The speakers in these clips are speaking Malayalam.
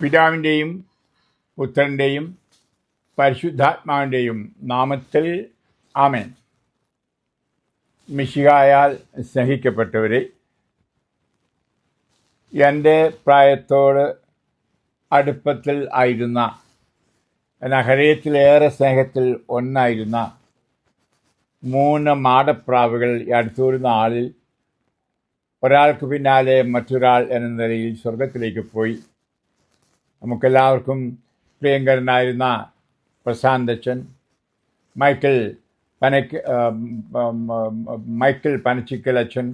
പിതാവിൻ്റെയും പുത്രൻ്റെയും പരിശുദ്ധാത്മാവിൻ്റെയും നാമത്തിൽ ആമേൻ. മിശിഹായാൽ സ്നേഹിക്കപ്പെട്ടവരെ, എൻ്റെ പ്രായത്തോട് അടുപ്പത്തിൽ ആയിരുന്ന, എന്നാൽ ഹൃദയത്തിലേറെ സ്നേഹത്തിൽ ഒന്നായിരുന്ന 3 മാടപ്രാവുകൾ ഈ അടുത്തൊരു നാളിൽ ഒരാൾക്ക് പിന്നാലെ മറ്റൊരാൾ എന്ന നിലയിൽ സ്വർഗത്തിലേക്ക് പോയി. നമുക്കെല്ലാവർക്കും പ്രിയങ്കരനായിരുന്ന പ്രശാന്തച്ചൻ, മൈക്കിൾ പനച്ചിക്കൽ അച്ഛൻ,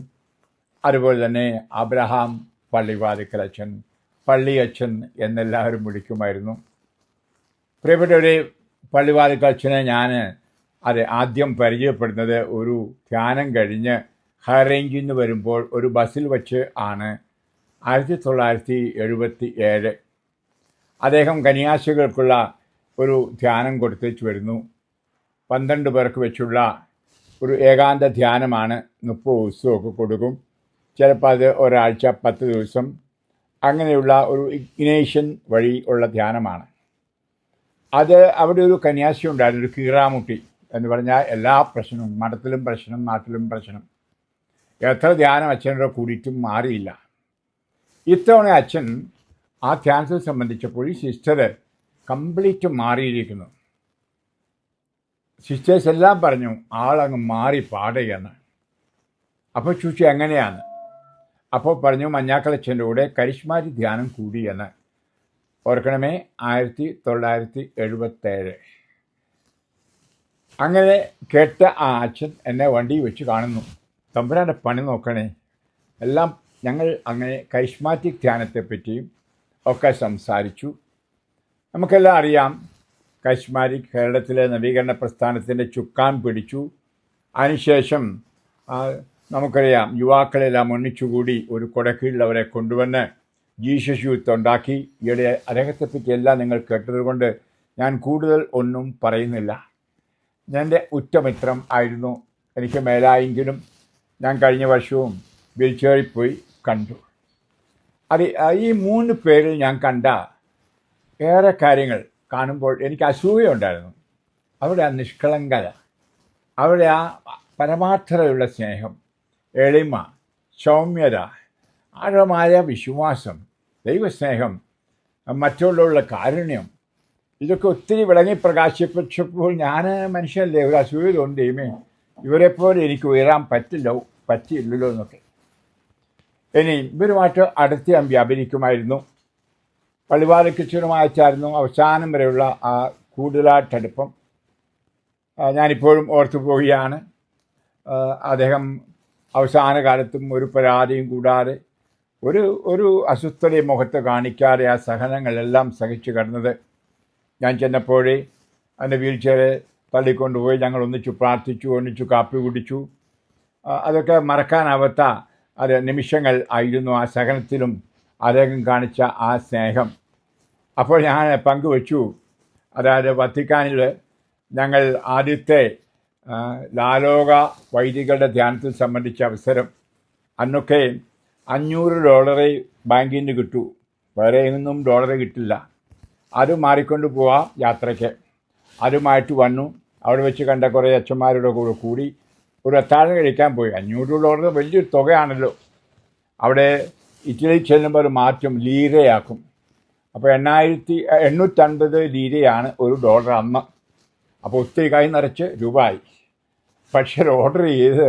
അതുപോലെ തന്നെ അബ്രഹാം പള്ളിവാതിക്കൽ അച്ഛൻ, പള്ളിയച്ഛൻ എന്നെല്ലാവരും വിളിക്കുമായിരുന്നു. പ്രിയപ്പെട്ടവരെ, പള്ളിവാതിക്കൽ അച്ഛനെ ഞാൻ ആദ്യം പരിചയപ്പെടുന്നത് ഒരു ധ്യാനം കഴിഞ്ഞ് ഹൈറേഞ്ചിൽ നിന്ന് വരുമ്പോൾ ഒരു ബസ്സിൽ വച്ച് ആണ്. 1977 അദ്ദേഹം കന്യാസികൾക്കുള്ള ഒരു ധ്യാനം കൊടുത്തേച്ച് വരുന്നു. 12 പേർക്ക് വെച്ചുള്ള ഒരു ഏകാന്ത ധ്യാനമാണ്. 30 ദിവസമൊക്കെ കൊടുക്കും. ചിലപ്പോൾ അത് ഒരാഴ്ച, 10 ദിവസം, അങ്ങനെയുള്ള ഒരു ഇഗ്നേഷൻ വഴി ഉള്ള ധ്യാനമാണ്. അത് അവിടെ ഒരു കന്യാസി ഉണ്ടായിരുന്നു, ഒരു കീറാമുട്ടി എന്ന് പറഞ്ഞാൽ എല്ലാ പ്രശ്നവും, മഠത്തിലും പ്രശ്നം, നാട്ടിലും പ്രശ്നം. എത്ര ധ്യാനം അച്ഛനോട് കൂടിയിട്ടും മാറിയില്ല. ഇത്തവണ അച്ഛൻ ആ ധ്യാനത്തെ സംബന്ധിച്ചപ്പോൾ ഈ സിസ്റ്റർ കംപ്ലീറ്റ് മാറിയിരിക്കുന്നു. സിസ്റ്റേഴ്സ് എല്ലാം പറഞ്ഞു ആളങ്ങ് മാറി പാടുകയെന്ന്. അപ്പോൾ ചോദിച്ചു എങ്ങനെയാണ്? അപ്പോൾ പറഞ്ഞു മഞ്ഞാക്കളച്ഛൻ്റെ കൂടെ കരിസ്മാറ്റിക് ധ്യാനം കൂടിയെന്ന്. ഓർക്കണമേ, 1977. അങ്ങനെ കേട്ട ആ അച്ഛൻ എന്നെ വണ്ടി വെച്ച് കാണുന്നു. തമ്പുരാൻ്റെ പണി നോക്കണേ. എല്ലാം ഞങ്ങൾ അങ്ങനെ കരിസ്മാറ്റിക് ധ്യാനത്തെപ്പറ്റിയും ഒക്കെ സംസാരിച്ചു. നമുക്കെല്ലാം അറിയാം, കരിസ്മാറ്റിക് കേരളത്തിലെ നവീകരണ പ്രസ്ഥാനത്തിൻ്റെ ചുക്കാൻ പിടിച്ചു. അതിനുശേഷം നമുക്കറിയാം, യുവാക്കളെല്ലാം ഒന്നിച്ചുകൂടി ഒരു കൊടക്കീഴിൽ അവരെ കൊണ്ടുവന്ന് ജീസസ് യൂത്ത് ഉണ്ടാക്കി. ഈയിടെ അദ്ദേഹത്തെപ്പറ്റി എല്ലാം നിങ്ങൾ കേട്ടതുകൊണ്ട് ഞാൻ കൂടുതൽ ഒന്നും പറയുന്നില്ല. എൻ്റെ ഉറ്റമിത്രം ആയിരുന്നു. എനിക്ക് മേലായെങ്കിലും ഞാൻ കഴിഞ്ഞ വർഷവും വീൽചെയറിൽ പോയി കണ്ടു. ഈ 3 പേരിൽ ഞാൻ കണ്ട ഏറെ കാര്യങ്ങൾ കാണുമ്പോൾ എനിക്ക് അസൂയയുണ്ടായിരുന്നു. അവിടെ ആ നിഷ്കളങ്കത, അവിടെ ആ പരമാർത്ഥതയുള്ള സ്നേഹം, എളിമ, സൗമ്യത, ആഴമായ വിശ്വാസം, ദൈവസ്നേഹം, മറ്റുള്ളവരുടെ കാരുണ്യം, ഇതൊക്കെ ഒത്തിരി വിളങ്ങി പ്രകാശിപ്പിച്ചപ്പോൾ ഞാൻ മനുഷ്യനല്ലേ, ഒരു അസൂയ തോന്നി, ദൈവമേ ഇവരെപ്പോലെ എനിക്ക് ഉയരാൻ പറ്റിയില്ലല്ലോ എന്നൊക്കെ. ഇനി ഇവരുമായിട്ട് അടുത്ത് ഞാൻ വ്യാപരിക്കുമായിരുന്നു. പള്ളിവാതിക്കച്ചനുമായിട്ടായിരുന്നു അവസാനം വരെയുള്ള ആ കൂടുതലായിട്ടടുപ്പം. ഞാനിപ്പോഴും ഓർത്തു പോവുകയാണ്. അദ്ദേഹം അവസാന കാലത്തും ഒരു പരാതിയും കൂടാതെ, ഒരു അസ്വസ്ഥതയും മുഖത്ത് കാണിക്കാതെ ആ സഹനങ്ങളെല്ലാം സഹിച്ചു കിടന്നത്. ഞാൻ ചെന്നപ്പോഴേ എൻ്റെ വീൽചെയർ തള്ളിക്കൊണ്ടുപോയി ഞങ്ങൾ ഒന്നിച്ചു പ്രാർത്ഥിച്ചു, ഒന്നിച്ചു കാപ്പി കുടിച്ചു. അതൊക്കെ മറക്കാനാവാത്ത നിമിഷങ്ങൾ ആയിരുന്നു. ആ സഹനത്തിലും അദ്ദേഹം കാണിച്ച ആ സ്നേഹം അപ്പോൾ ഞാൻ പങ്കുവച്ചു. അതായത് വത്തിക്കാനിൽ ഞങ്ങൾ ആദ്യത്തെ ലാലോക വൈദികളുടെ ധ്യാനത്തിൽ സംബന്ധിച്ച അവസരം, അന്നൊക്കെ $500 ബാങ്കിൽ നിന്ന് കിട്ടൂ, വേറെ എങ്ങും ഡോളർ കിട്ടില്ല. അത് മാറിക്കൊണ്ട് പോവാം യാത്രയ്ക്ക്. അതുമായിട്ട് വന്നു. അവിടെ വെച്ച് കണ്ട കുറേ അച്ഛന്മാരുടെ കൂടെ കൂടി ഒരു അത്താഴം കഴിക്കാൻ പോയി. $500 വലിയൊരു തുകയാണല്ലോ. അവിടെ ഇറ്റലി ചെല്ലുമ്പോൾ ഒരു മാറ്റം ലീരയാക്കും. അപ്പോൾ 850 ലീരയാണ് $1 അന്ന്. അപ്പോൾ ഒത്തിരി കൈ നിറച്ച് രൂപയായി. പക്ഷേ ഓർഡർ ചെയ്ത്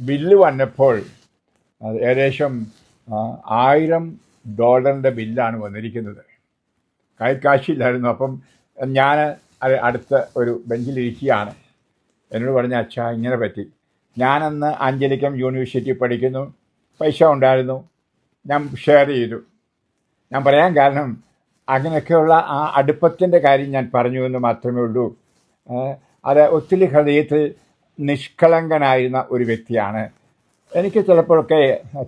ബില്ല് വന്നപ്പോൾ ഏകദേശം $1000 ബില്ലാണ് വന്നിരിക്കുന്നത്. കൈ കാശില്ലായിരുന്നു. അപ്പം ഞാൻ അടുത്ത ഒരു ബെഞ്ചിലിരിക്കുകയാണ്. എന്നോട് പറഞ്ഞ അച്ഛാ ഇങ്ങനെ പറ്റി. ഞാനന്ന് ആഞ്ചലിക്കം യൂണിവേഴ്സിറ്റി പഠിക്കുന്നു, പൈസ ഉണ്ടായിരുന്നു, ഞാൻ ഷെയർ ചെയ്തു. ഞാൻ പറയാൻ കാരണം അങ്ങനെയൊക്കെയുള്ള ആ അടുപ്പത്തിൻ്റെ കാര്യം ഞാൻ പറഞ്ഞു എന്ന് മാത്രമേ ഉള്ളൂ. അത് ഒത്തിരി ഹൃദയത്തിൽ നിഷ്കളങ്കനായിരുന്ന ഒരു വ്യക്തിയാണ്. എനിക്ക് ചിലപ്പോഴൊക്കെ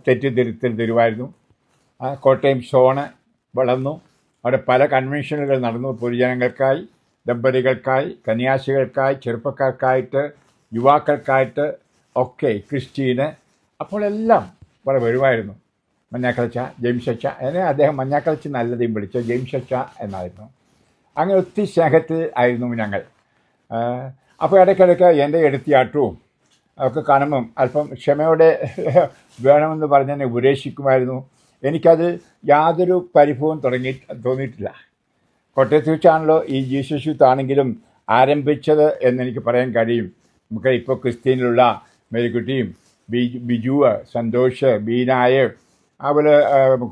തെറ്റിദ്ധരുത്തിൽ തരുമായിരുന്നു. കോട്ടയം സോണ് വളർന്നു. അവിടെ പല കൺവെൻഷനുകൾ നടന്നു, പൊതുജനങ്ങൾക്കായി, ദമ്പതികൾക്കായി, കന്യാസികൾക്കായി, ചെറുപ്പക്കാർക്കായിട്ട്, യുവാക്കൾക്കായിട്ട് ഒക്കെ, ക്രിസ്ത്യന്. അപ്പോൾ എല്ലാം വളരെ വരുമായിരുന്നു. മഞ്ഞാക്കളച്ച ജെയിംസ് അച്ച, എന്നെ അദ്ദേഹം മഞ്ഞാക്കളച്ച് നല്ലതേയും വിളിച്ച ജെയിംസ് അച്ച എന്നായിരുന്നു. അങ്ങനെ ഒത്തിരി സ്നേഹത്തിൽ ആയിരുന്നു ഞങ്ങൾ. അപ്പോൾ ഇടയ്ക്കിടയ്ക്ക് എൻ്റെ എടുത്തിയാട്ടവും ഒക്കെ കാണുമ്പം അല്പം ക്ഷമയോടെ വേണമെന്ന് പറഞ്ഞ് എന്നെ ഉപദേശിക്കുമായിരുന്നു. എനിക്കത് യാതൊരു പരിഭവവും തോന്നിയിട്ടില്ല. കോട്ടയത്ത് വെച്ചാണല്ലോ ഈ ജീസസ് യൂത്ത് ആണെങ്കിലും ആരംഭിച്ചത് എന്നെനിക്ക് പറയാൻ കഴിയും. നമുക്ക് ഇപ്പോൾ ക്രിസ്ത്യനിലുള്ള മേരിക്കുട്ടിയും ബിജു, സന്തോഷ്, ബീനായ, അതുപോലെ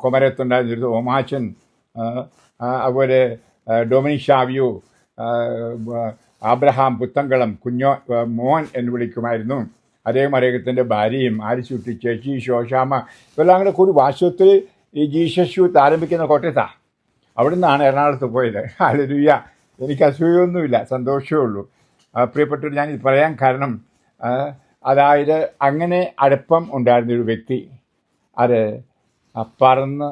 കുമരത്തുണ്ടായിരുന്ന ഓമാച്ചൻ, അതുപോലെ ഡൊമിനിക് ഷാവിയോ, ആബ്രഹാം പുത്തങ്കളം, മോൻ എന്ന് വിളിക്കുമായിരുന്നു. അദ്ദേഹത്തിൻ്റെ ഭാര്യയും ആരിച്ചുട്ടി ചേച്ചി, ശോശാമ, ഇവരെല്ലാം കൂടെ കൂടി വാസ്തവത്തിൽ ഈ ജീസസ് യൂത്ത് ആരംഭിക്കുന്ന കോട്ടയത്താണ്. അവിടെ നിന്നാണ് എറണാകുളത്ത് പോയത്. ഹല്ലേലൂയ. എനിക്ക് അസൂയൊന്നുമില്ല, സന്തോഷമേ ഉള്ളൂ. പ്രിയപ്പെട്ടവർ, ഞാനിത് പറയാൻ കാരണം അതായത് അങ്ങനെ അടുപ്പം ഉണ്ടായിരുന്നൊരു വ്യക്തി അത് പറന്ന്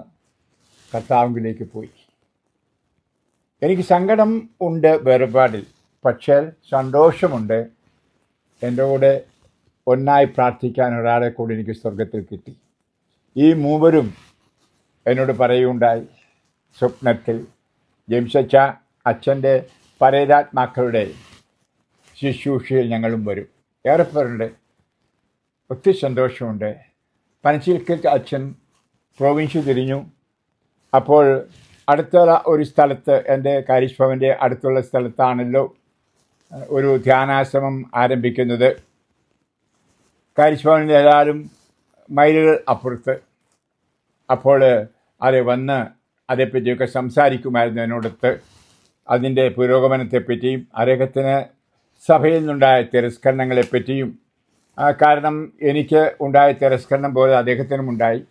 കർത്താവിലേക്ക് പോയി. എനിക്ക് സങ്കടം ഉണ്ട് വേർപാടിൽ, പക്ഷേ സന്തോഷമുണ്ട്. എൻ്റെ കൂടെ ഒന്നായി പ്രാർത്ഥിക്കാൻ ഒരാളെ കൂടി എനിക്ക് സ്വർഗത്തിൽ കിട്ടി. ഈ മൂവരും എന്നോട് പറയുകയുണ്ടായി സ്വപ്നത്തിൽ, ജെയിംസ് അച്ച, അച്ഛൻ്റെ പരേതാത്മാക്കളുടെ ശുശ്രൂഷയിൽ ഞങ്ങളും വരും. ഏറെപ്പേരുണ്ട്, ഒത്തിരി സന്തോഷമുണ്ട്. പനച്ചിൽക്കൽ അച്ഛൻ പ്രൊവിൻസ് തിരിഞ്ഞു. അപ്പോൾ അടുത്തുള്ള ഒരു സ്ഥലത്ത്, എൻ്റെ കാരിഷ് ഭവൻ്റെ അടുത്തുള്ള സ്ഥലത്താണല്ലോ ഒരു ധ്യാനാശ്രമം ആരംഭിക്കുന്നത്. കാരിഷ് ഭവനിൽ ഏതായാലും മൈലുകൾ അപ്പുറത്ത്. അപ്പോൾ അത് വന്ന് അതേപ്പറ്റിയൊക്കെ സംസാരിക്കുമായിരുന്നു എന്നോടൊത്ത്, അതിൻ്റെ പുരോഗമനത്തെപ്പറ്റിയും അദ്ദേഹത്തിന് സഭയിൽ നിന്നുണ്ടായ തിരസ്കരണങ്ങളെപ്പറ്റിയും. കാരണം എനിക്ക് ഉണ്ടായ തിരസ്കരണം പോലെ അദ്ദേഹത്തിനും ഉണ്ടായി.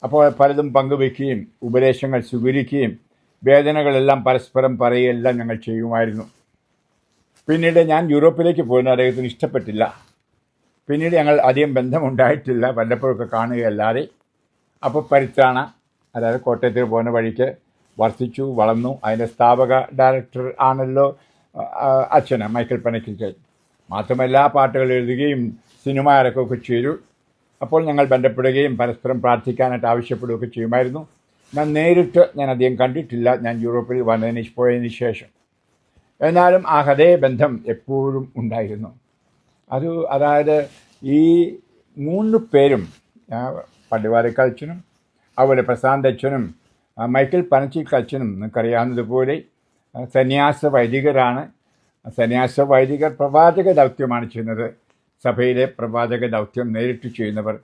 അപ്പോൾ പലതും പങ്കുവയ്ക്കുകയും ഉപദേശങ്ങൾ സ്വീകരിക്കുകയും വേദനകളെല്ലാം പരസ്പരം പറയുകയെല്ലാം ഞങ്ങൾ ചെയ്യുമായിരുന്നു. പിന്നീട് ഞാൻ യൂറോപ്പിലേക്ക് പോകുന്നത് അദ്ദേഹത്തിന് ഇഷ്ടപ്പെട്ടില്ല. പിന്നീട് ഞങ്ങൾ അധികം ബന്ധമുണ്ടായിട്ടില്ല, വല്ലപ്പോഴൊക്കെ കാണുകയല്ലാതെ. അപ്പോൾ പരിത്രാണ, അതായത് കോട്ടയത്തിൽ പോകുന്ന വഴിക്ക് വർദ്ധിച്ചു വളർന്നു. അതിൻ്റെ സ്ഥാപക ഡയറക്ടർ ആണല്ലോ അച്ഛന് മൈക്കിൾ പനക്കിൽ. മാത്രമല്ല പാട്ടുകൾ എഴുതുകയും സിനിമ ഇറക്കുകയൊക്കെ ചെയ്തു. അപ്പോൾ ഞങ്ങൾ ബന്ധപ്പെടുകയും പരസ്പരം പ്രാർത്ഥിക്കാനായിട്ട് ആവശ്യപ്പെടുകയൊക്കെ ചെയ്യുമായിരുന്നു. ഞാൻ അധികം കണ്ടിട്ടില്ല, ഞാൻ യൂറോപ്പിൽ പോയതിന് ശേഷം. എന്നാലും ആ ഹൃദയ ബന്ധം എപ്പോഴും ഉണ്ടായിരുന്നു. അതായത് ഈ 3 പേരും, പള്ളിവാരക്കച്ഛനും അതുപോലെ പ്രശാന്ത് അച്ഛനും മൈക്കിൾ പനച്ചിൽ അച്ഛനും നിങ്ങൾക്കറിയാവുന്നതുപോലെ സന്യാസ വൈദികരാണ്. സന്യാസ വൈദികർ പ്രവാചക ദൗത്യമാണ് ചെയ്യുന്നത്. സഭയിലെ പ്രവാചക ദൗത്യം നേരിട്ട് ചെയ്യുന്നവർ,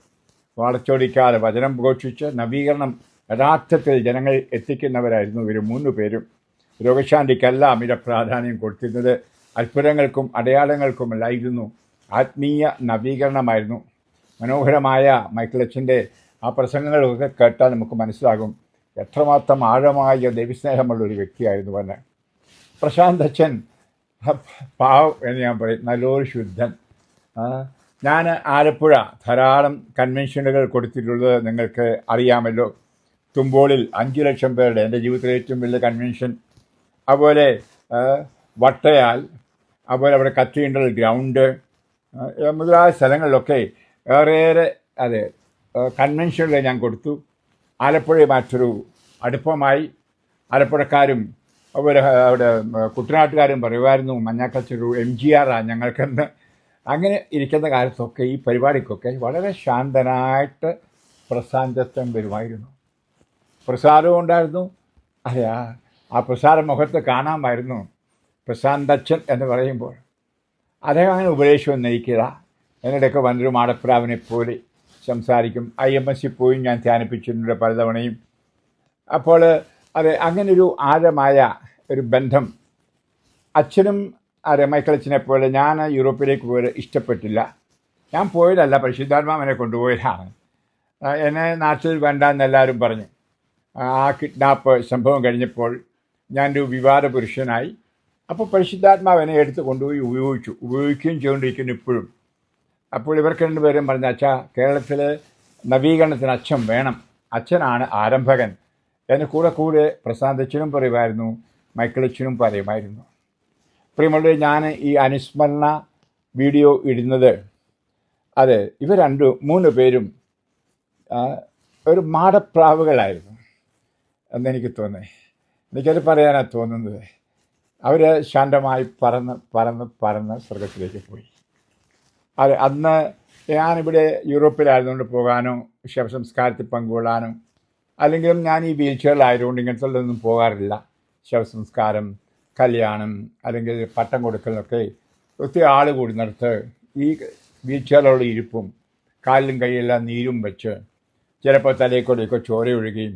വളച്ചൊടിക്കാതെ വചനം ഘോഷിച്ച് നവീകരണം യഥാർത്ഥത്തിൽ ജനങ്ങളിൽ എത്തിക്കുന്നവരായിരുന്നു ഇവർ 3 പേരും. രോഗശാന്തിക്കല്ല അമിത പ്രാധാന്യം കൊടുത്തിരുന്നത്, അത്ഭുതങ്ങൾക്കും അടയാളങ്ങൾക്കുമല്ലായിരുന്നു, ആത്മീയ നവീകരണമായിരുന്നു. മനോഹരമായ മൈക്കിളച്ചൻ്റെ ആ പ്രസംഗങ്ങളൊക്കെ കേട്ടാൽ നമുക്ക് മനസ്സിലാകും എത്രമാത്രം ആഴമായ ദൈവസ്നേഹമുള്ളൊരു വ്യക്തിയായിരുന്നു എന്ന്. പ്രശാന്ത് അച്ഛൻ പാവം എന്ന് ഞാൻ പറയും, നല്ലൊരു ശുദ്ധൻ. ഞാൻ ആലപ്പുഴ ധാരാളം കൺവെൻഷനുകൾ കൊടുത്തിട്ടുള്ളത് നിങ്ങൾക്ക് അറിയാമല്ലോ. തുമ്പോളിൽ 5 ലക്ഷം പേരുടെ, എൻ്റെ ജീവിതത്തിലെ ഏറ്റവും വലിയ കൺവെൻഷൻ. അതുപോലെ വട്ടയാൽ, അതുപോലെ അവിടെ കത്തീഡ്രൽ ഗ്രൗണ്ട് മുതലായ സ്ഥലങ്ങളിലൊക്കെ ഏറെയേറെ കൺവെൻഷനുകൾ ഞാൻ കൊടുത്തു. ആലപ്പുഴ മറ്റൊരു അടുപ്പമായി. ആലപ്പുഴക്കാരും അതുപോലെ അവിടെ കുട്ടനാട്ടുകാരും പറയുമായിരുന്നു മഞ്ഞാക്കച്ചൊരു MGR ഞങ്ങൾക്കെന്ന്. അങ്ങനെ ഇരിക്കുന്ന കാലത്തൊക്കെ ഈ പരിപാടിക്കൊക്കെ വളരെ ശാന്തനായിട്ട് പ്രശാന്തത്വം വരുമായിരുന്നു. പ്രസാദവും ഉണ്ടായിരുന്നു. ആ പ്രസാദ മുഖത്ത് കാണാമായിരുന്നു പ്രശാന്തച്ഛൻ എന്ന് പറയുമ്പോൾ. അദ്ദേഹം അങ്ങനെ ഉപദേശം നയിക്കുക. എന്നിടയ്ക്ക് വന്നൊരു മാടപ്രാവിനെ പോലെ സംസാരിക്കും. IMSC പോയി ഞാൻ ധ്യാനിപ്പിച്ചിട്ടുണ്ട് പലതവണയും. അപ്പോൾ അങ്ങനൊരു ആഴമായ ഒരു ബന്ധം. അച്ഛനും മൈക്കിളച്ചനെ പോലെ ഞാൻ യൂറോപ്പിലേക്ക് പോയത് ഇഷ്ടപ്പെട്ടില്ല. ഞാൻ പോയതല്ല, പരിശുദ്ധാത്മാവിനെ കൊണ്ടുപോയതാണ്. എന്നെ നാട്ടിൽ വേണ്ടെന്ന് എല്ലാവരും പറഞ്ഞു. ആ കിഡ്നാപ്പ് സംഭവം കഴിഞ്ഞപ്പോൾ ഞാനൊരു വിവാദ പുരുഷനായി. അപ്പോൾ പരിശുദ്ധാത്മാവിനെ എടുത്ത് കൊണ്ടുപോയി ഉപയോഗിക്കുകയും ചെയ്തുകൊണ്ടിരിക്കുന്നു ഇപ്പോഴും. അപ്പോൾ ഇവർക്ക് 2 പേരും പറഞ്ഞ, അച്ഛാ, കേരളത്തിൽ നവീകരണത്തിന് അച്ഛൻ വേണം, അച്ഛനാണ് ആരംഭകൻ എന്ന് കൂടെ പ്രശാന്ത് അച്ഛനും പറയുമായിരുന്നു, മൈക്കിളച്ചനും പറയുമായിരുന്നു. പ്രിയമുള്ളവരെ, ഞാൻ ഈ അനുസ്മരണ വീഡിയോ ഇടുന്നത് ഇവർ 3 പേരും ഒരു മാടപ്രാവുകളായിരുന്നു എന്നെനിക്ക് തോന്നി. എനിക്കത് പറയാനാണ് തോന്നുന്നത്. അവർ ശാന്തമായി പറന്ന് സ്വർഗത്തിലേക്ക് പോയി. അത് അന്ന് ഞാനിവിടെ യൂറോപ്പിലായതുകൊണ്ട് പോകാനോ ശവസംസ്കാരത്തിൽ പങ്കുകൊള്ളാനോ അല്ലെങ്കിലും ഞാൻ ഈ വീൽ ചെയറിലായതുകൊണ്ട് ഇങ്ങനത്തുള്ളതൊന്നും പോകാറില്ല. ശവസംസ്കാരം, കല്യാണം അല്ലെങ്കിൽ പട്ടം കൊടുക്കലൊക്കെ ഒത്തിരി ആൾ കൂടുന്നിടത്ത് ഈ വീൽ ചെയറിലുള്ള ഇരിപ്പും കാലിലും കൈയെല്ലാം നീരും വെച്ച് ചിലപ്പോൾ തലയെക്കൂടെയൊക്കെ ചോര ഒഴുകുകയും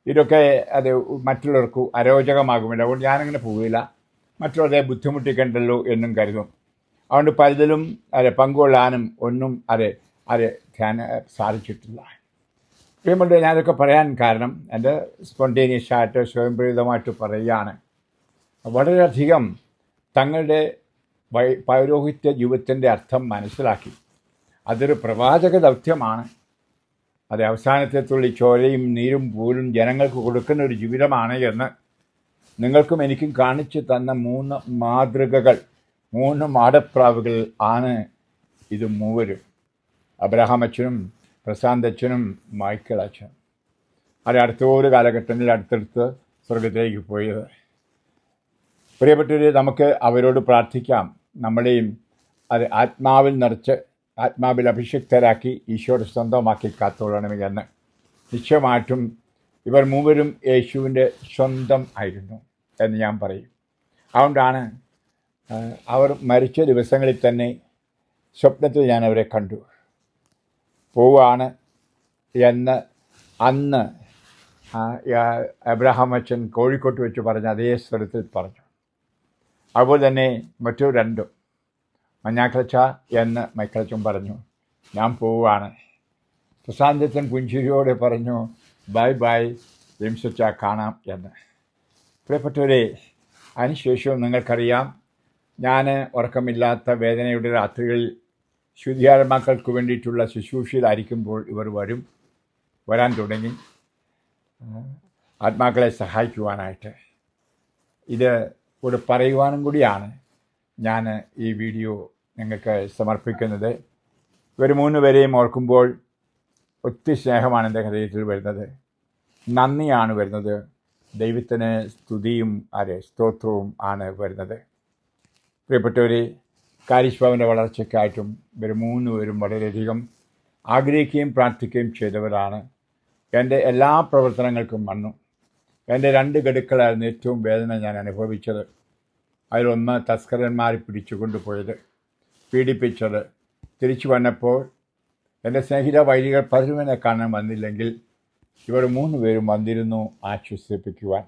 ഇതൊക്കെ അത് മറ്റുള്ളവർക്ക് അരോചകമാകുമില്ല. അതുകൊണ്ട് ഞാനങ്ങനെ പോവില്ല. മറ്റുള്ളവരെ ബുദ്ധിമുട്ടിക്കണ്ടല്ലോ എന്നും കരുതും. അതുകൊണ്ട് പലതിലും പങ്കുകൊള്ളാനും ഒന്നും സാധിച്ചിട്ടില്ല. പ്രിയമുണ്ട്, ഞാനതൊക്കെ പറയാൻ കാരണം എൻ്റെ സ്പോണ്ടേനിയസ് ആയിട്ട് സ്വയംപ്രേരിതമായിട്ട് പറയുകയാണ്. വളരെയധികം തങ്ങളുടെ പൗരോഹിത്യ ജീവിതത്തിൻ്റെ അർത്ഥം മനസ്സിലാക്കി. അതൊരു പ്രവാചക ദൗത്യമാണ്. അത് അവസാനത്തെ തുള്ളി ചോരയും നീരും പോലും ജനങ്ങൾക്ക് കൊടുക്കുന്ന ഒരു ജീവിതമാണ് എന്ന് നിങ്ങൾക്കും എനിക്കും കാണിച്ചു തന്ന 3 മാതൃകകൾ, 3 മാടപ്രാവുകൾ ആണ് ഇത് മൂവരും. അബ്രഹാം അച്ഛനും, പ്രശാന്ത് അച്ഛനും, മൈക്കിൾ അച്ഛനും. അത് അടുത്തൊരു കാലഘട്ടത്തിൽ അടുത്തടുത്ത് സ്വർഗത്തിലേക്ക് പോയത്. പ്രിയപ്പെട്ടവർ, നമുക്ക് അവരോട് പ്രാർത്ഥിക്കാം. നമ്മളെയും അത് ആത്മാവിൽ നിറച്ച് ആത്മാവിൽ അഭിഷിക്തരാക്കി ഈശോയുടെ സ്വന്തമാക്കി കാത്തോളണമേ എന്ന്. നിശ്ചയമായിട്ടും ഇവർ മൂവരും യേശുവിൻ്റെ സ്വന്തം ആയിരുന്നു എന്ന് ഞാൻ പറയും. അതുകൊണ്ടാണ് അവർ മരിച്ച ദിവസങ്ങളിൽ തന്നെ സ്വപ്നത്തിൽ ഞാൻ അവരെ കണ്ടു. പോവുകയാണ് എന്ന് അന്ന് അബ്രഹാം അച്ഛൻ കോഴിക്കോട്ട് വെച്ച് പറഞ്ഞ അതേ സ്വരത്തിൽ പറഞ്ഞു. അതുപോലെ തന്നെ മറ്റു രണ്ടും മഞ്ഞാക്കളച്ച എന്ന് മൈക്കിളച്ചൻ പറഞ്ഞു, ഞാൻ പോവുകയാണ്. പ്രശാന്തച്ചൻ പുഞ്ചിരിയോടെ പറഞ്ഞു, ബൈ ബൈ ജെയിംസച്ച, കാണാം എന്ന്. പ്രിയപ്പെട്ടവരെ, അതിനുശേഷവും നിങ്ങൾക്കറിയാം, ഞാൻ ഉറക്കമില്ലാത്ത വേദനയുടെ രാത്രികളിൽ ശുദ്ധിയാത്മാക്കൾക്ക് വേണ്ടിയിട്ടുള്ള ശുശ്രൂഷയിലായിരിക്കുമ്പോൾ ഇവർ വരാൻ തുടങ്ങി ആത്മാക്കളെ സഹായിക്കുവാനായിട്ട്. ഇത് കൂടെ പറയുവാനും കൂടിയാണ് ഞാൻ ഈ വീഡിയോ നിങ്ങൾക്ക് സമർപ്പിക്കുന്നത്. ഇവർ 3 പേരെയും ഓർക്കുമ്പോൾ ഒത്തിരി സ്നേഹമാണ് എൻ്റെ ഹൃദയത്തിൽ വരുന്നത്, നന്ദിയാണ് വരുന്നത്, ദൈവത്തിന് സ്തുതിയും സ്തോത്രവും ആണ് വരുന്നത്. പ്രിയപ്പെട്ടവരെ, കാരിഷ് ഭവൻ്റെ വളർച്ചയ്ക്കായിട്ടും ഇവർ 3 പേരും വളരെയധികം ആഗ്രഹിക്കുകയും പ്രാർത്ഥിക്കുകയും ചെയ്തവരാണ്. എൻ്റെ എല്ലാ പ്രവർത്തനങ്ങൾക്കും വന്നു. എൻ്റെ 2 ഗഡുക്കളായിരുന്നു ഏറ്റവും വേദന ഞാൻ അനുഭവിച്ചത്. അതിലൊന്ന് തസ്കരന്മാർ പിടിച്ചുകൊണ്ടുപോയത്, പീഡിപ്പിച്ചത്. തിരിച്ചു വന്നപ്പോൾ എൻ്റെ സ്നേഹിത വൈദികർ പലരും എന്നെ കാണാൻ വന്നില്ലെങ്കിൽ ഇവർ 3 പേരും വന്നിരുന്നു ആശ്വസിപ്പിക്കുവാൻ.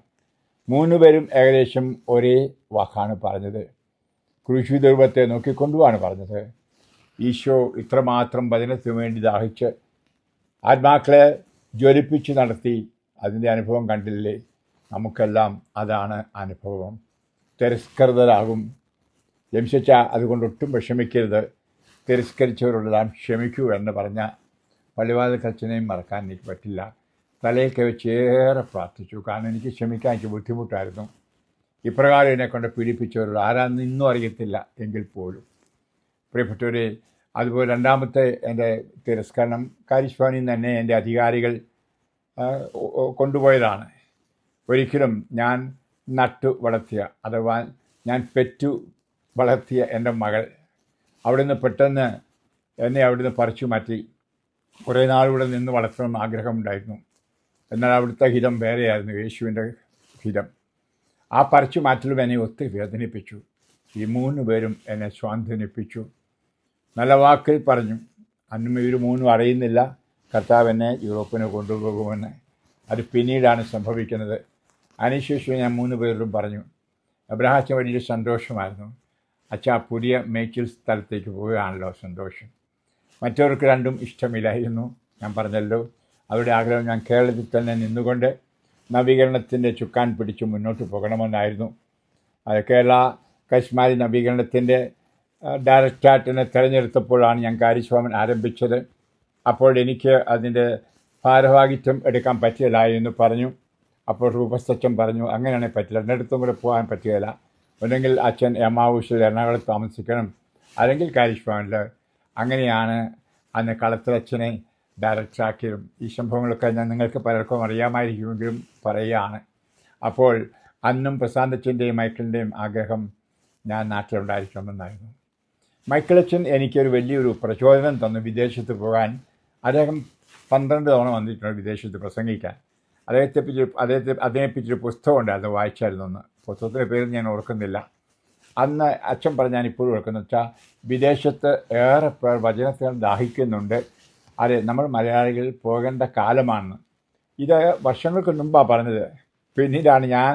3 പേരും ഏകദേശം ഒരേ വാക്കാണ് പറഞ്ഞത്. ക്രൂശിതരൂപത്തെ നോക്കിക്കൊണ്ടുമാണ് പറഞ്ഞത്. ഈശോ ഇത്രമാത്രം വചനത്തിന് വേണ്ടി ദാഹിച്ച് ആത്മാക്കളെ ജ്വലിപ്പിച്ച് നടത്തി. അതിൻ്റെ അനുഭവം കണ്ടില്ലേ? നമുക്കെല്ലാം അതാണ് അനുഭവം. തിരസ്കൃതരാകും. ജംശിച്ച അതുകൊണ്ട് ഒട്ടും വിഷമിക്കരുത്. തിരസ്കരിച്ചവരോടെല്ലാം ക്ഷമിക്കൂ എന്ന് പറഞ്ഞ പള്ളിവാതിൽ കച്ചനെയും മറക്കാൻ എനിക്ക് പറ്റില്ല. തലയൊക്കെ വെച്ച് ഏറെ പ്രാർത്ഥിച്ചു. കാരണം എനിക്ക് ക്ഷമിക്കാൻ എനിക്ക് ബുദ്ധിമുട്ടായിരുന്നു. ഇപ്രകാരം എന്നെക്കൊണ്ട് പീഡിപ്പിച്ചവരോട് ആരാന്ന് ഇന്നും അറിയത്തില്ല എങ്കിൽ പോലും. പ്രിയപ്പെട്ടവരെ, അതുപോലെ രണ്ടാമത്തെ എൻ്റെ തിരസ്കരണം കാരിഷ് ഭവനിൽ തന്നെ എൻ്റെ അധികാരികൾ കൊണ്ടുപോയതാണ്. ഒരിക്കലും ഞാൻ നട്ടു വളർത്തിയ അഥവാ ഞാൻ പെറ്റു വളർത്തിയ എൻ്റെ മകൾ അവിടുന്ന് പെട്ടെന്ന് എന്നെ അവിടുന്ന് പറിച്ചു മാറ്റി. കുറേ നാളിവിടെ നിന്ന് വളർത്തണമെന്ന് ആഗ്രഹമുണ്ടായിരുന്നു. എന്നാൽ അവിടുത്തെ ഹിതം വേറെയായിരുന്നു, യേശുവിൻ്റെ ഹിതം. ആ പറിച്ചു മാറ്റലും എന്നെ ഒത്തിരി വേദനിപ്പിച്ചു. ഈ 3 പേരും എന്നെ സ്വാന്തനിപ്പിച്ചു. നല്ല വാക്കിൽ പറഞ്ഞു. അന്നും ഇവർ 3 അറിയുന്നില്ല കർത്താവ് എന്നെ യൂറോപ്പിന് കൊണ്ടുപോകുമെന്ന്. അത് പിന്നീടാണ് സംഭവിക്കുന്നത്. അതിനുശേഷം ഞാൻ 3 പേരോടും പറഞ്ഞു. അബ്രഹാച്ചൻ വലിയ സന്തോഷമായിരുന്നു. അച്ഛാ, പുതിയ മേച്ചിൽ സ്ഥലത്തേക്ക് പോവുകയാണല്ലോ, സന്തോഷം. മറ്റവർക്ക് 2 ഇഷ്ടമില്ലായിരുന്നു. ഞാൻ പറഞ്ഞല്ലോ, അവരുടെ ആഗ്രഹം ഞാൻ കേരളത്തിൽ തന്നെ നിന്നുകൊണ്ട് നവീകരണത്തിൻ്റെ ചുക്കാൻ പിടിച്ച് മുന്നോട്ട് പോകണമെന്നായിരുന്നു. അത് കേരള കശ്മീരി നവീകരണത്തിൻ്റെ ഡയറക്ടറേറ്റിനെ തിരഞ്ഞെടുത്തപ്പോഴാണ് ഞാൻ കാരിഷ് ഭവൻ ആരംഭിച്ചത്. അപ്പോൾ എനിക്ക് അതിൻ്റെ ഭാരവാഹിത്വം എടുക്കാൻ പറ്റില്ല എന്ന് പറഞ്ഞു. അപ്പോൾ റൂപസ്തച്ചൻ പറഞ്ഞു, അങ്ങനെയാണെങ്കിൽ പറ്റില്ല, രണ്ടിടത്തും കൂടെ പോകാൻ പറ്റുകയില്ല. ഒന്നെങ്കിൽ അച്ഛൻ എമാവൂസിൽ എറണാകുളത്ത് താമസിക്കണം, അല്ലെങ്കിൽ കാരിഷ് ഭവനിൽ. അങ്ങനെയാണ് അന്ന് കളത്തിലച്ഛനെ ഡയറക്ടറാക്കിയതും ഈ സംഭവങ്ങളൊക്കെ ഞാൻ നിങ്ങൾക്ക് പലർക്കും അറിയാമായിരിക്കുമെങ്കിലും പറയുകയാണ്. അപ്പോൾ അന്നും പ്രശാന്തച്ചൻ്റെയും മൈക്കിളിൻ്റെയും ആഗ്രഹം ഞാൻ നാട്ടിലുണ്ടായിരിക്കണമെന്നായിരുന്നു. മൈക്കിളച്ചൻ എനിക്കൊരു വലിയൊരു പ്രചോദനം തന്നു വിദേശത്ത് പോകാൻ. അദ്ദേഹം 12 തവണ വന്നിട്ടുണ്ട് വിദേശത്ത് പ്രസംഗിക്കാൻ. അതിനെപ്പറ്റിയൊരു പുസ്തകമുണ്ട്, അത് വായിച്ചായിരുന്നു. ഒന്ന് പുസ്തകത്തിൻ്റെ പേര് ഞാൻ ഓർക്കുന്നില്ല. അന്ന് അച്ഛൻ പറഞ്ഞ് ഞാൻ ഇപ്പോഴും ഓർക്കുന്നു വെച്ചാൽ, വിദേശത്ത് ഏറെ പേർ വചനത്തിൽ ദാഹിക്കുന്നുണ്ട്. അതെ, നമ്മൾ മലയാളികൾ പോകേണ്ട കാലമാണ്. ഇത് വർഷങ്ങൾക്ക് മുമ്പാണ് പറഞ്ഞത്. പിന്നീടാണ് ഞാൻ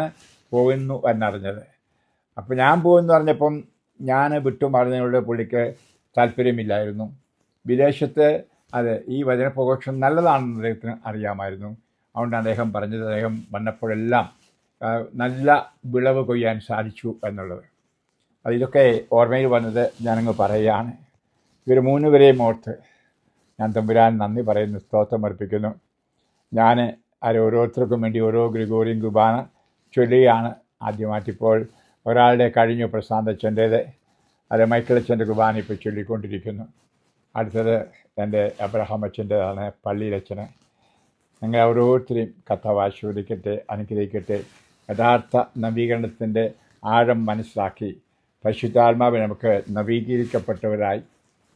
പോകുന്നു എന്നറിഞ്ഞത്. അപ്പോൾ ഞാൻ പോകുമെന്ന് പറഞ്ഞപ്പം ഞാൻ വിട്ടുമാറുന്നതിനോട് പുള്ളിക്ക് താല്പര്യമില്ലായിരുന്നു. വിദേശത്ത് ഈ വചനപ്രഘോഷം നല്ലതാണെന്ന് അദ്ദേഹത്തിന് അറിയാമായിരുന്നു. അതുകൊണ്ടാണ് അദ്ദേഹം പറഞ്ഞത്, അദ്ദേഹം വന്നപ്പോഴെല്ലാം നല്ല വിളവ് കൊയ്യാൻ സാധിച്ചു എന്നുള്ളത്. ഇതൊക്കെ ഓർമ്മയിൽ വന്നത് ഞാനങ്ങ് പറയുകയാണ്. ഇവർ 3 പേരെയും ഓർത്ത് ഞാൻ തമ്പുരാൻ നന്ദി പറയുന്നു, സ്തോത്രം അർപ്പിക്കുന്നു. ഞാൻ ഓരോരുത്തർക്കും വേണ്ടി ഓരോ ഗ്രിഗോറിയൻ കുർബാന ചൊല്ലുകയാണ്. ആദ്യമായിട്ടിപ്പോൾ ഒരാളുടെ കഴിഞ്ഞു, പ്രശാന്തച്ചൻ്റേത്. മൈക്കിളച്ചൻ്റെ കുർബാന ഇപ്പോൾ ചൊല്ലിക്കൊണ്ടിരിക്കുന്നു. അടുത്തത് എൻ്റെ അബ്രഹാം അച്ഛൻ്റേതാണ്, പള്ളിയിലച്ഛന്. നിങ്ങൾ ഓരോരുത്തരെയും കർത്താവ് ആശീർവദിക്കട്ടെ, അനുഗ്രഹിക്കട്ടെ. യഥാർത്ഥ നവീകരണത്തിൻ്റെ ആഴം മനസ്സിലാക്കി പരിശുദ്ധാത്മാവിൽ നമുക്ക് നവീകരിക്കപ്പെട്ടവരായി,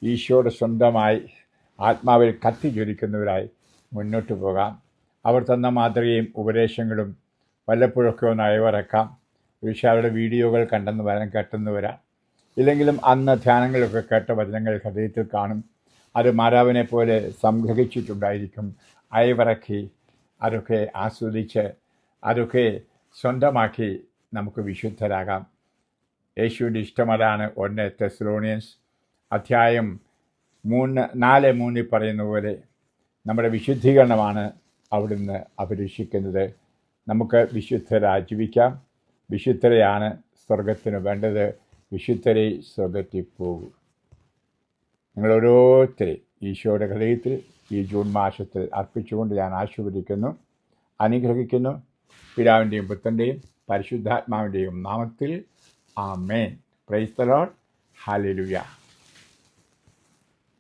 ഈശോയുടെ സ്വന്തമായി ആത്മാവിൽ കത്തിജ്വലിക്കുന്നവരായി മുന്നോട്ട് പോകാം. അവർ തന്ന മാതൃകയും ഉപദേശങ്ങളും വല്ലപ്പോഴൊക്കെ ഒന്ന് അയവിറക്കാം. പക്ഷേ അവരുടെ വീഡിയോകൾ കേട്ടെന്ന് വരാം. ഇല്ലെങ്കിലും അന്ന് ധ്യാനങ്ങളൊക്കെ കേട്ട വചനങ്ങൾ ഹൃദയത്തിൽ കാണും. അത് മാതാവിനെ പോലെ സംഗ്രഹിച്ചിട്ടുണ്ടായിരിക്കും. അയവിറക്കി അതൊക്കെ ആസ്വദിച്ച് അതൊക്കെ സ്വന്തമാക്കി നമുക്ക് വിശുദ്ധരാകാം. യേശുവിൻ്റെ ഇഷ്ടമതാണ്. 1 തെസ്സലോനിയൻസ് അധ്യായം 4:3 പറയുന്ന പോലെ നമ്മുടെ വിശുദ്ധീകരണമാണ് അവിടുന്ന് അഭിലഷിക്കുന്നത്. നമുക്ക് വിശുദ്ധരായി ജീവിക്കാം. വിശുദ്ധരെയാണ് സ്വർഗത്തിന് വേണ്ടത്. വിശുദ്ധരെ സ്വർഗത്തിൽ പോകും. നിങ്ങൾ ഓരോരുത്തരെയും ഈശോയുടെ ഹൃദയത്തിൽ ഈ ജൂൺ മാസത്തിൽ അർപ്പിച്ചുകൊണ്ട് ഞാൻ ആശീർവദിക്കുന്നു, അനുഗ്രഹിക്കുന്നു. പിതാവിൻ്റെയും പുത്രൻ്റെയും പരിശുദ്ധാത്മാവിൻ്റെയും നാമത്തിൽ amen. Praise the lord. Hallelujah.